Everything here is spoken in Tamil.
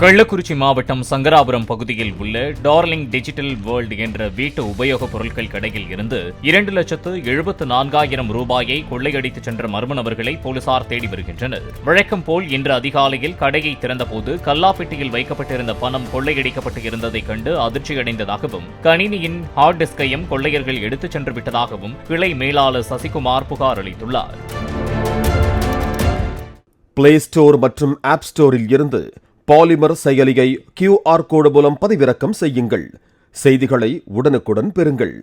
கள்ளக்குறிச்சி மாவட்டம் சங்கராபுரம் பகுதியில் உள்ள டார்லிங் டிஜிட்டல் வேர்ல்டு என்ற வீட்டு உபயோகப் பொருட்கள் கடையில் இருந்து 2,74,000 ரூபாயை கொள்ளையடித்துச் சென்ற மர்ம நபர்களை போலீசார் தேடி வருகின்றனர். வழக்கம் போல் இன்று அதிகாலையில் கடையை திறந்தபோது கல்லாப்பெட்டியில் வைக்கப்பட்டிருந்த பணம் கொள்ளையடிக்கப்பட்டு இருந்ததைக் கண்டு அதிர்ச்சியடைந்ததாகவும் கணினியின் ஹார்ட் டிஸ்கையும் கொள்ளையர்கள் எடுத்துச் சென்று விட்டதாகவும் கிளை மேலாளர் சசிகுமார் புகார் அளித்துள்ளார். பிளே ஸ்டோர் மற்றும் ஆப் ஸ்டோரில் இருந்து பாலிமர் செயலியை QR கோடு மூலம் பதிவிறக்கம் செய்யுங்கள். செய்திகளை உடனுக்குடன் பெறுங்கள்.